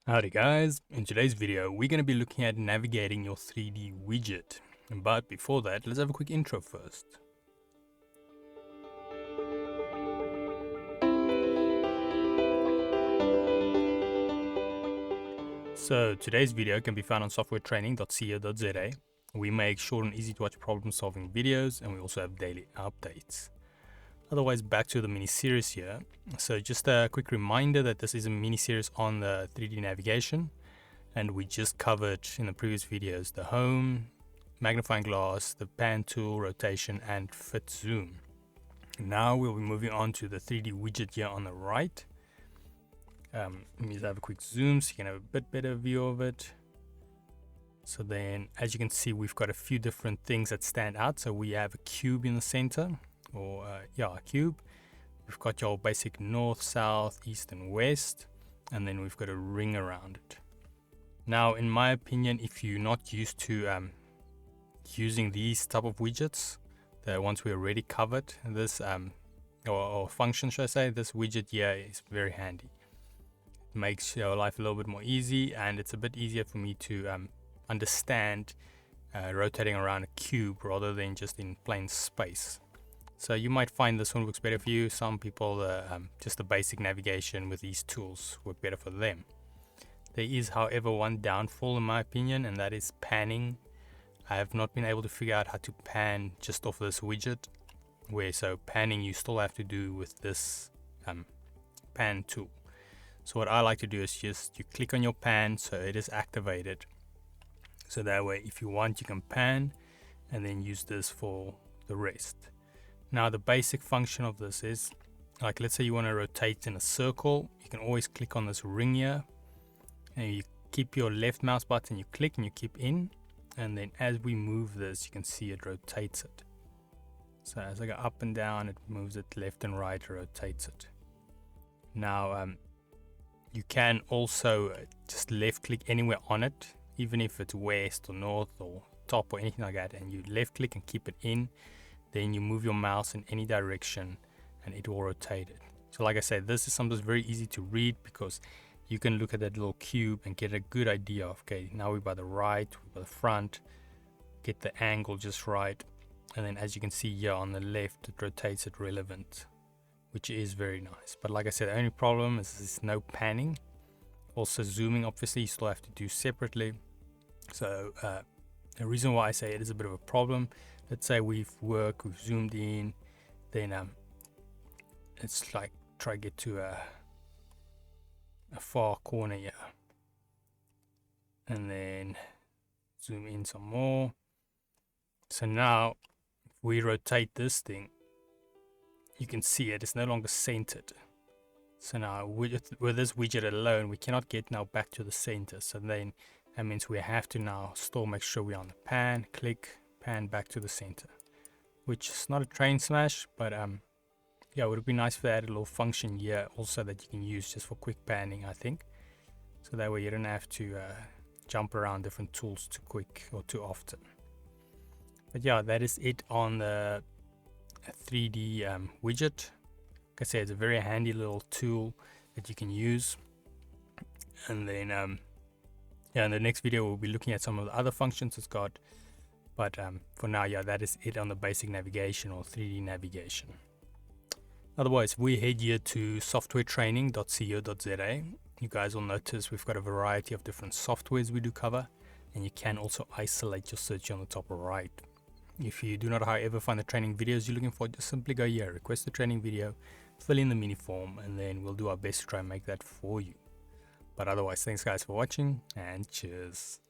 Howdy guys, in today's video we're going to be looking at navigating your 3D widget. But before that, let's have a quick intro first. So today's video can be found on softwaretraining.co.za. We make short and easy to watch problem solving videos, and we also have daily updates. Otherwise, back to the mini series here. So just a quick reminder that this is a mini series on the 3D navigation. And we just covered in the previous videos the home, magnifying glass, the pan tool, rotation, and fit zoom. Now we'll be moving on to the 3D widget here on the right. Let me just have a quick zoom so you can have a bit better view of it. So then, as you can see, we've got a few different things that stand out. So we have a cube in the center, or a cube. We've got your basic north, south, east, and west, and then we've got a ring around it. Now, in my opinion, if you're not used to using these type of widgets, the ones we already covered, this or function, should I say, this widget here is very handy. It makes your life a little bit more easy, and it's a bit easier for me to understand rotating around a cube rather than just in plain space. So you might find this one works better for you. Some people, just the basic navigation with these tools work better for them. There is, however, one downfall in my opinion, and that is panning. I have not been able to figure out how to pan just off this widget, so panning you still have to do with this pan tool. So what I like to do is just you click on your pan so it is activated. So that way if you want you can pan and then use this for the rest. Now the basic function of this is, like, let's say you want to rotate in a circle, you can always click on this ring here. And you keep your left mouse button, you click and you keep in, and then as we move this you can see it rotates it. So as I go up and down it moves it left and right, rotates it. Now you can also just left click anywhere on it, even if it's west or north or top or anything like that, and you left click and keep it in, then you move your mouse in any direction and it will rotate it. So like I said, this is something that's very easy to read because you can look at that little cube and get a good idea of, okay, now we're by the right, we're by the front, get the angle just right. And then as you can see here on the left, it rotates it relevant, which is very nice. But like I said, the only problem is there's no panning. Also zooming, obviously, you still have to do separately. So the reason why I say it is a bit of a problem, let's say we've zoomed in, then it's like try to get to a far corner here, and then zoom in some more. So now if we rotate this thing, you can see it's no longer centered. So now with this widget alone we cannot get now back to the center, so then that means we have to now still make sure we're on the pan, click, pan back to the center, which is not a train smash, but yeah, it would be nice if they added a little function here also that you can use just for quick panning, I think. So that way you don't have to jump around different tools too quick or too often. But yeah, that is it on the 3D widget. Like I said, it's a very handy little tool that you can use. And then, yeah, in the next video we'll be looking at some of the other functions it's got. But for now, yeah, that is it on the basic navigation or 3D navigation. Otherwise, we head here to softwaretraining.co.za. You guys will notice we've got a variety of different softwares we do cover, and you can also isolate your search on the top right. If you do not, however, find the training videos you're looking for, just simply go here, request the training video, fill in the mini form, and then we'll do our best to try and make that for you. But otherwise, thanks guys for watching, and cheers.